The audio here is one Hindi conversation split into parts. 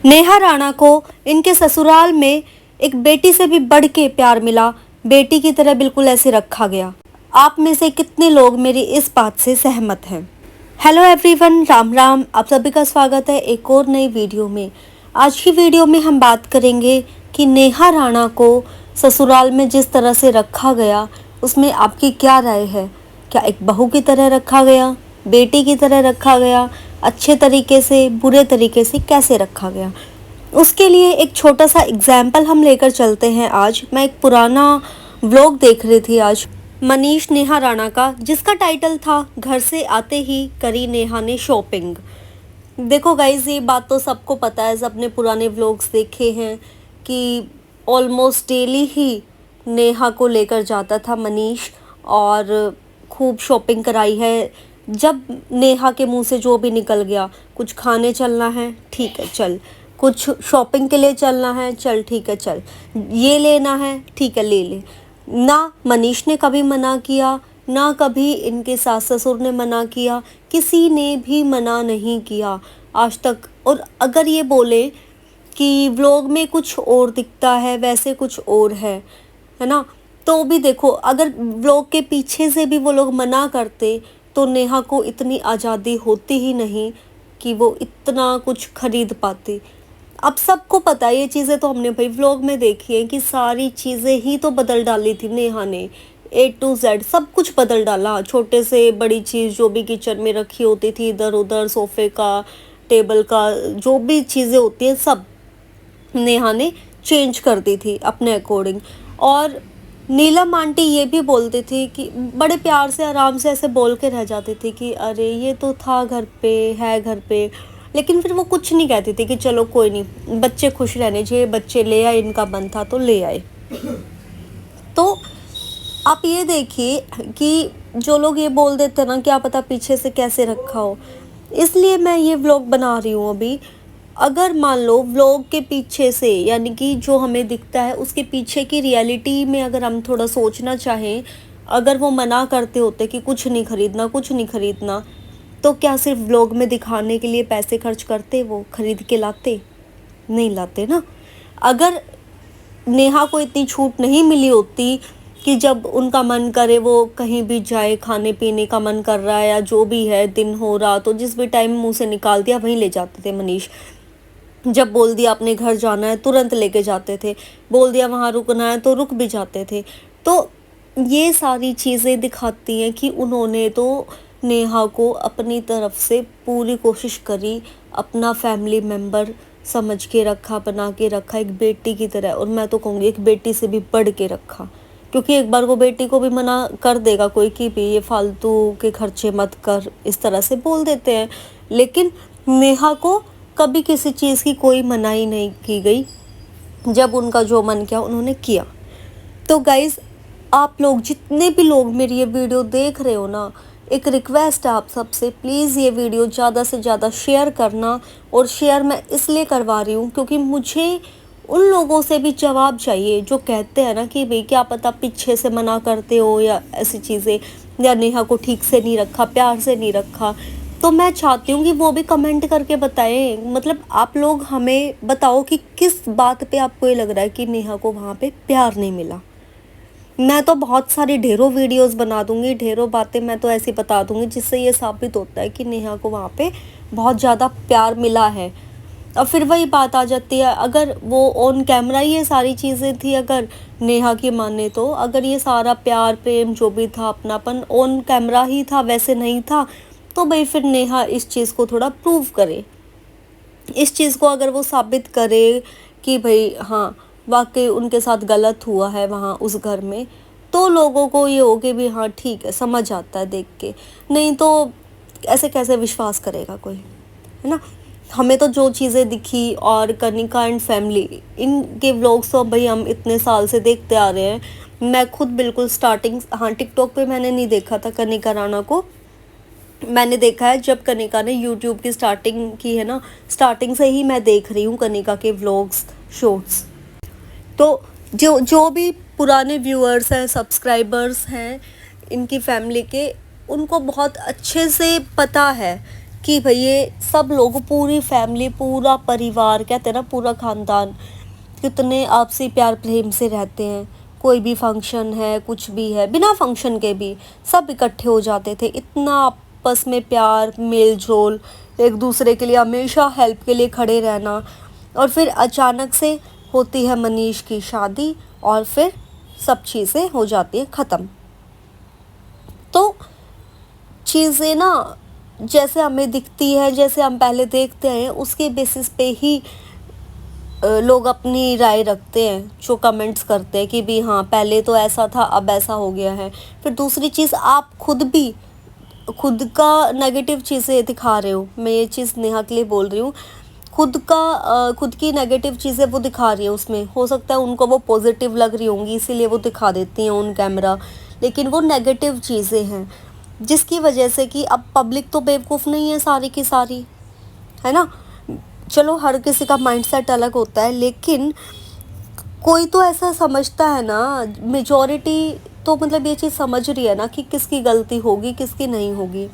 नेहा राणा को इनके ससुराल में एक बेटी से भी बढ़ के प्यार मिला, बेटी की तरह बिल्कुल ऐसे रखा गया। आप में से कितने लोग मेरी इस बात से सहमत हैं? Hello everyone, Ram Ram. आप सभी का स्वागत है एक और नई वीडियो में। आज की वीडियो में हम बात करेंगे कि नेहा राणा को ससुराल में जिस तरह से रखा गया, उसमें आपकी क्या राय है? क्या एक बहू की तरह रखा गया, बेटी की तरह रखा गया, अच्छे तरीके से, बुरे तरीके से कैसे रखा गया? उसके लिए एक छोटा सा एग्जाम्पल हम लेकर चलते हैं। आज मैं एक पुराना व्लॉग देख रही थी आज मनीष नेहा राणा का, जिसका टाइटल था घर से आते ही करी नेहा ने शॉपिंग। देखो गाइज, ये बात तो सबको पता है, सबने पुराने व्लॉग्स देखे हैं कि ऑलमोस्ट डेली ही नेहा को लेकर जाता था मनीष और खूब शॉपिंग कराई है। जब नेहा के मुंह से जो भी निकल गया, कुछ खाने चलना है, ठीक है चल, कुछ शॉपिंग के लिए चलना है, चल ठीक है चल, ये लेना है, ठीक है ले ले। ना मनीष ने कभी मना किया, ना कभी इनके सास ससुर ने मना किया, किसी ने भी मना नहीं किया आज तक। और अगर ये बोले कि व्लॉग में कुछ और दिखता है, वैसे कुछ और है ना, तो भी देखो, अगर व्लॉग के पीछे से भी वो लोग मना करते तो नेहा को इतनी आज़ादी होती ही नहीं कि वो इतना कुछ खरीद पाती। अब सबको पता है ये चीज़ें, तो हमने भाई व्लॉग में देखी है कि सारी चीज़ें ही तो बदल डाली थी नेहा ने। A to Z सब कुछ बदल डाला, छोटे से बड़ी चीज़ जो भी किचन में रखी होती थी, इधर उधर सोफे का, टेबल का, जो भी चीज़ें होती हैं सब नेहा ने चेंज कर दी थी अपने अकॉर्डिंग। और नीलम आंटी ये भी बोलती थी कि बड़े प्यार से आराम से ऐसे बोल के रह जाती थी कि अरे ये तो था घर पे, है घर पे, लेकिन फिर वो कुछ नहीं कहती थी कि चलो कोई नहीं, बच्चे खुश रहने चाहिए, बच्चे ले आए, इनका मन था तो ले आए। तो आप ये देखिए कि जो लोग ये बोल देते ना, क्या पता पीछे से कैसे रखा हो। इसलिए मैं ये व्लॉग बना रही हूँ अभी। अगर मान लो व्लॉग के पीछे से, यानी कि जो हमें दिखता है उसके पीछे की रियलिटी में अगर हम थोड़ा सोचना चाहें, अगर वो मना करते होते कि कुछ नहीं खरीदना, कुछ नहीं खरीदना, तो क्या सिर्फ व्लॉग में दिखाने के लिए पैसे खर्च करते, वो खरीद के लाते? नहीं लाते ना। अगर नेहा को इतनी छूट नहीं मिली होती कि जब उनका मन करे वो कहीं भी जाए, खाने पीने का मन कर रहा है या जो भी है, दिन हो रहा, तो जिस भी टाइम मुंह से निकाल दिया वहीं ले जाते थे मनीष। जब बोल दिया अपने घर जाना है तुरंत लेके जाते थे, बोल दिया वहाँ रुकना है तो रुक भी जाते थे। तो ये सारी चीज़ें दिखाती हैं कि उन्होंने तो नेहा को अपनी तरफ से पूरी कोशिश करी, अपना फैमिली मेम्बर समझ के रखा, बना के रखा, एक बेटी की तरह। और मैं तो कहूँगी एक बेटी से भी बढ़ के रखा, क्योंकि एक बार वो बेटी को भी मना कर देगा कोई कि भी ये फालतू के खर्चे मत कर, इस तरह से बोल देते हैं। लेकिन नेहा को कभी किसी चीज़ की कोई मनाही नहीं की गई, जब उनका जो मन किया उन्होंने किया। तो गाइज़, आप लोग जितने भी लोग मेरी ये वीडियो देख रहे हो ना, एक रिक्वेस्ट है आप सबसे, प्लीज़ ये वीडियो ज़्यादा से ज़्यादा शेयर करना। और शेयर मैं इसलिए करवा रही हूँ क्योंकि मुझे उन लोगों से भी जवाब चाहिए जो कहते हैं ना कि भाई क्या पता पीछे से मना करते हो या ऐसी चीज़ें, या नेहा को ठीक से नहीं रखा, प्यार से नहीं रखा। तो मैं चाहती हूँ कि वो भी कमेंट करके बताएं, मतलब आप लोग हमें बताओ कि किस बात पे आपको ये लग रहा है कि नेहा को वहाँ पे प्यार नहीं मिला। मैं तो बहुत सारी ढेरों वीडियोस बना दूंगी, ढेरों बातें मैं तो ऐसी बता दूंगी जिससे ये साबित होता है कि नेहा को वहाँ पे बहुत ज़्यादा प्यार मिला है। और फिर वही बात आ जाती है, अगर वो ऑन कैमरा ये सारी चीज़ें थी, अगर नेहा की माने तो, अगर ये सारा प्यार प्रेम जो भी था, अपनापन ऑन कैमरा ही था, वैसे नहीं था, तो भाई फिर नेहा इस चीज़ को थोड़ा प्रूव करे। इस चीज़ को अगर वो साबित करे कि भाई हाँ वाकई उनके साथ गलत हुआ है वहाँ उस घर में, तो लोगों को ये हो कि भी हाँ ठीक है, समझ आता है देख के। नहीं तो ऐसे कैसे विश्वास करेगा कोई, है ना। हमें तो जो चीज़ें दिखी, और कनिका एंड फैमिली, इनके व्लॉग्स तो भाई हम इतने साल से देखते आ रहे हैं। मैं खुद बिल्कुल स्टार्टिंग, हाँ टिकटॉक पे मैंने नहीं देखा था कनिका राणा को, मैंने देखा है जब कनिका ने यूट्यूब की स्टार्टिंग की है ना, स्टार्टिंग से ही मैं देख रही हूँ कनिका के व्लॉग्स, शॉर्ट्स। तो जो भी पुराने व्यूअर्स हैं, सब्सक्राइबर्स हैं इनकी फैमिली के, उनको बहुत अच्छे से पता है कि भाई ये सब लोग, पूरी फैमिली, पूरा परिवार, कहते हैं ना पूरा खानदान, कितने आपसी प्यार प्रेम से रहते हैं। कोई भी फंक्शन है, कुछ भी है, बिना फंक्शन के भी सब इकट्ठे हो जाते थे। इतना आपस में प्यार, मेल जोल, एक दूसरे के लिए हमेशा हेल्प के लिए खड़े रहना। और फिर अचानक से होती है मनीष की शादी और फिर सब चीज़ें हो जाती हैं ख़त्म। तो चीज़ें ना जैसे हमें दिखती है, जैसे हम पहले देखते हैं, उसके बेसिस पे ही लोग अपनी राय रखते हैं, जो कमेंट्स करते हैं कि भी हाँ पहले तो ऐसा था, अब ऐसा हो गया है। फिर दूसरी चीज़, आप खुद भी खुद का नेगेटिव चीज़ें दिखा रहे हो। मैं ये चीज़ नेहा के लिए बोल रही हूँ। खुद की नेगेटिव चीज़ें वो दिखा रही है उसमें। हो सकता है उनको वो पॉजिटिव लग रही होंगी, इसीलिए वो दिखा देती हैं ऑन कैमरा, लेकिन वो नेगेटिव चीज़ें हैं, जिसकी वजह से कि अब पब्लिक तो बेवकूफ़ नहीं है सारी की सारी, है ना। चलो हर किसी का माइंडसेट अलग होता है, लेकिन कोई तो ऐसा समझता है ना, मेजॉरिटी तो मतलब ये चीज़ समझ रही है ना कि किसकी गलती होगी, किसकी नहीं होगी।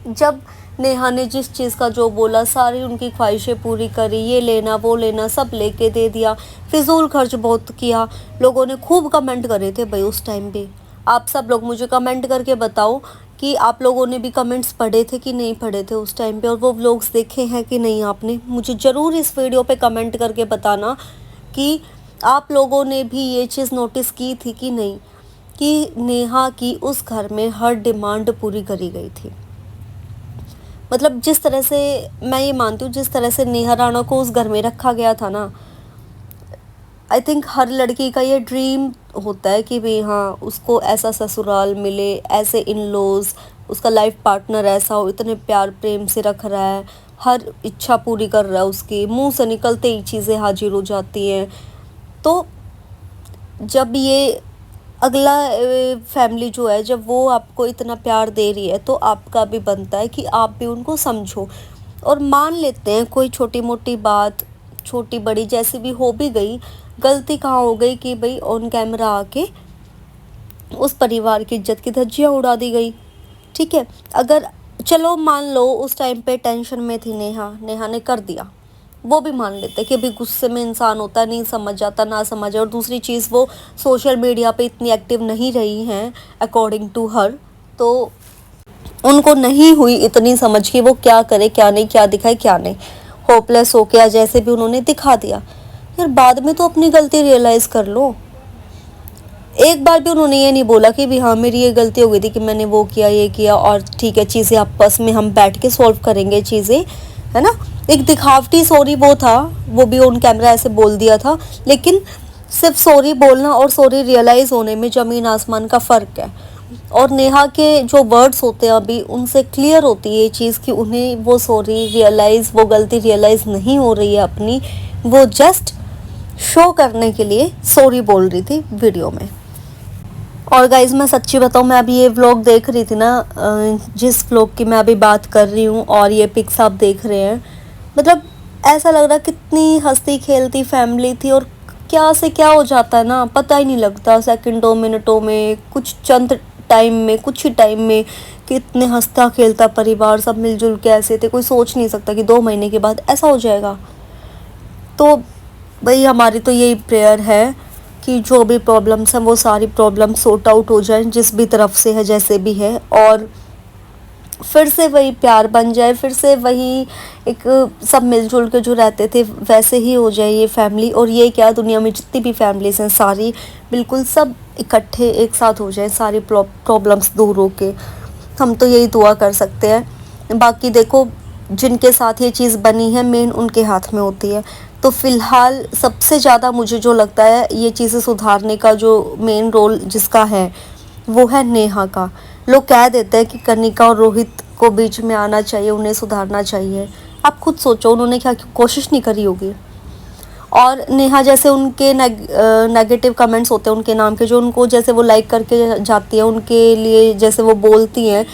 जब नेहा ने जिस चीज़ का जो बोला, सारी उनकी ख्वाहिशें पूरी करी, ये लेना वो लेना सब लेके दे दिया, फिजूल खर्च बहुत किया। लोगों ने खूब कमेंट करे थे भाई उस टाइम पे। आप सब लोग मुझे कमेंट करके बताओ कि आप लोगों ने भी कमेंट्स पढ़े थे कि नहीं पढ़े थे उस टाइम पे, और वो व्लॉग्स देखे हैं कि नहीं आपने। मुझे ज़रूर इस वीडियो पे कमेंट करके बताना कि आप लोगों ने भी ये चीज़ नोटिस की थी कि नहीं, कि नेहा की उस घर में हर डिमांड पूरी करी गई थी। मतलब जिस तरह से मैं ये मानती हूँ, जिस तरह से नेहा राणा को उस घर में रखा गया था ना, आई थिंक हर लड़की का ये ड्रीम होता है कि भाई हाँ उसको ऐसा ससुराल मिले, ऐसे इन लॉज, उसका लाइफ पार्टनर ऐसा हो, इतने प्यार प्रेम से रख रहा है, हर इच्छा पूरी कर रहा है, उसकी मुंह से निकलते ही चीज़ें हाजिर हो जाती हैं। तो जब ये अगला फैमिली जो है, जब वो आपको इतना प्यार दे रही है, तो आपका भी बनता है कि आप भी उनको समझो। और मान लेते हैं कोई छोटी मोटी बात, छोटी बड़ी जैसी भी हो भी गई, गलती कहाँ हो गई कि भाई ऑन कैमरा आके उस परिवार की इज्जत की धज्जियाँ उड़ा दी गई। ठीक है, अगर चलो मान लो उस टाइम पे टेंशन में थी नेहा ने कर दिया, वो भी मान लेते कि अभी गुस्से में इंसान होता है, नहीं समझ जाता, ना समझ। और दूसरी चीज़, वो सोशल मीडिया पे इतनी एक्टिव नहीं रही हैं अकॉर्डिंग टू हर, तो उनको नहीं हुई इतनी समझ कि वो क्या करे क्या नहीं, क्या दिखाए क्या नहीं। होपलेस हो गया जैसे भी उन्होंने दिखा दिया। यार बाद में तो अपनी गलती रियलाइज़ कर लो। एक बार भी उन्होंने ये नहीं बोला कि भी हाँ मेरी ये गलती हो गई थी कि मैंने वो किया ये किया, और ठीक है चीज़ें आपस में हम बैठ के सॉल्व करेंगे चीज़ें, है ना। एक दिखावटी सॉरी वो था, वो भी ऑन कैमरा ऐसे बोल दिया था, लेकिन सिर्फ सॉरी बोलना और सॉरी रियलाइज़ होने में ज़मीन आसमान का फ़र्क है। और नेहा के जो वर्ड्स होते हैं अभी, उनसे क्लियर होती है ये चीज़ कि उन्हें वो सॉरी रियलाइज़, वो गलती रियलाइज़ नहीं हो रही है अपनी, वो जस्ट शो करने के लिए सॉरी बोल रही थी वीडियो में। और गाइज़ मैं सच्ची बताऊँ, मैं अभी ये व्लॉग देख रही थी ना, जिस व्लॉग की मैं अभी बात कर रही हूँ, और ये पिक्स आप देख रहे हैं, मतलब ऐसा लग रहा कितनी हंसती खेलती फैमिली थी, और क्या से क्या हो जाता है ना पता ही नहीं लगता, सेकंडों मिनटों में, कुछ चंद टाइम में, कुछ ही टाइम में कितने हंसता खेलता परिवार, सब मिलजुल के ऐसे थे। कोई सोच नहीं सकता कि 2 महीने के बाद ऐसा हो जाएगा। तो भाई हमारी तो यही प्रेयर है कि जो भी प्रॉब्लम्स हैं वो सारी प्रॉब्लम सॉर्ट आउट हो जाए, जिस भी तरफ से है, जैसे भी है, और फिर से वही प्यार बन जाए, फिर से वही एक सब मिलजुल के जो रहते थे वैसे ही हो जाए ये फैमिली। और ये क्या, दुनिया में जितनी भी फैमिलीज हैं सारी बिल्कुल सब इकट्ठे एक साथ हो जाए, सारी प्रॉब्लम्स दूर हो के। हम तो यही दुआ कर सकते हैं। बाकी देखो जिनके साथ ये चीज़ बनी है मेन उनके हाथ में होती है। तो फ़िलहाल सबसे ज़्यादा मुझे जो लगता है ये चीज़ें सुधारने का जो मेन रोल जिसका है वो है नेहा का। लोग कह देते हैं कि कनिका और रोहित को बीच में आना चाहिए, उन्हें सुधारना चाहिए। आप खुद सोचो उन्होंने क्या कोशिश नहीं करी होगी। और नेहा जैसे उनके नेगेटिव कमेंट्स होते हैं उनके नाम के, जो उनको जैसे वो लाइक करके जाती है, उनके लिए जैसे वो बोलती हैं,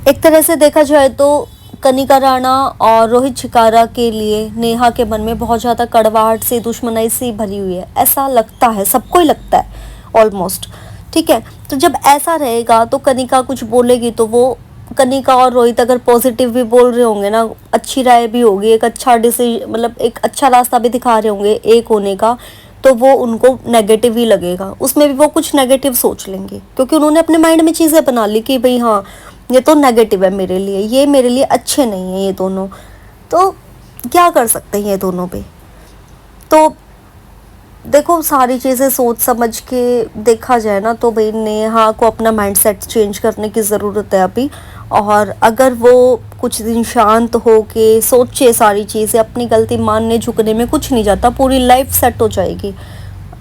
एक तरह से देखा जाए तो कनिका राणा और रोहित छिकारा के लिए नेहा के मन में बहुत ज़्यादा कड़वाहट सी, दुश्मनाई सी भरी हुई है, ऐसा लगता है, सबको ही लगता है ऑलमोस्ट। ठीक है, तो जब ऐसा रहेगा तो कनिका कुछ बोलेगी तो वो कनिका और रोहित अगर पॉजिटिव भी बोल रहे होंगे ना, अच्छी राय भी होगी, एक अच्छा डिसीजन मतलब एक अच्छा रास्ता भी दिखा रहे होंगे एक होने का, तो वो उनको नेगेटिव ही लगेगा, उसमें भी वो कुछ नेगेटिव सोच लेंगे, क्योंकि उन्होंने अपने माइंड में चीज़ें बना ली कि भाई हाँ ये तो नेगेटिव है मेरे लिए, ये मेरे लिए अच्छे नहीं है ये दोनों। तो क्या कर सकते हैं ये दोनों पे। तो देखो सारी चीज़ें सोच समझ के देखा जाए ना, तो भाई नेहा को अपना माइंडसेट चेंज करने की ज़रूरत है अभी। और अगर वो कुछ दिन शांत हो के सोचे सारी चीज़ें, अपनी गलती मानने झुकने में कुछ नहीं जाता, पूरी लाइफ सेट हो जाएगी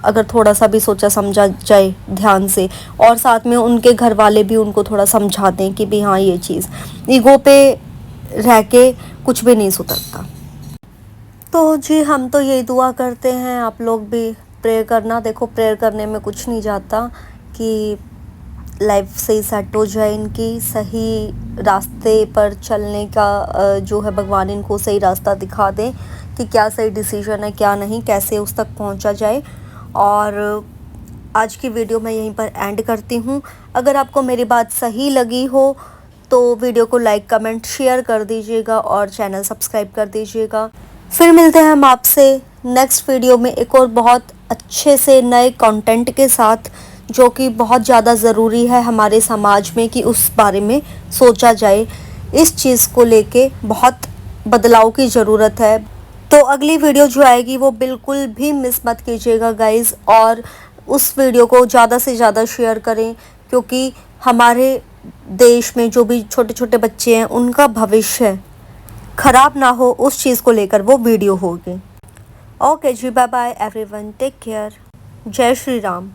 अगर थोड़ा सा भी सोचा समझा जाए ध्यान से। और साथ में उनके घर वाले भी उनको थोड़ा समझा दें कि भाई हाँ ये चीज़, ईगो पे रह के कुछ भी नहीं सुधरता। तो जी हम तो यही दुआ करते हैं, आप लोग भी प्रेयर करना। देखो प्रेयर करने में कुछ नहीं जाता, कि लाइफ सही सेट हो जाए, इनकी सही रास्ते पर चलने का जो है भगवान इनको सही रास्ता दिखा दें कि क्या सही डिसीजन है क्या नहीं, कैसे उस तक पहुंचा जाए। और आज की वीडियो मैं यहीं पर एंड करती हूँ। अगर आपको मेरी बात सही लगी हो तो वीडियो को लाइक कमेंट शेयर कर दीजिएगा और चैनल सब्सक्राइब कर दीजिएगा। फिर मिलते हैं हम आपसे नेक्स्ट वीडियो में एक और बहुत अच्छे से नए कंटेंट के साथ, जो कि बहुत ज़्यादा ज़रूरी है हमारे समाज में कि उस बारे में सोचा जाए। इस चीज़ को लेके बहुत बदलाव की ज़रूरत है। तो अगली वीडियो जो आएगी वो बिल्कुल भी मिस मत कीजिएगा गाइज़, और उस वीडियो को ज़्यादा से ज़्यादा शेयर करें, क्योंकि हमारे देश में जो भी छोटे छोटे बच्चे हैं उनका भविष्य खराब ना हो, उस चीज़ को लेकर वो वीडियो होगी। ओके जी, bye bye everyone, take care, जय श्री राम।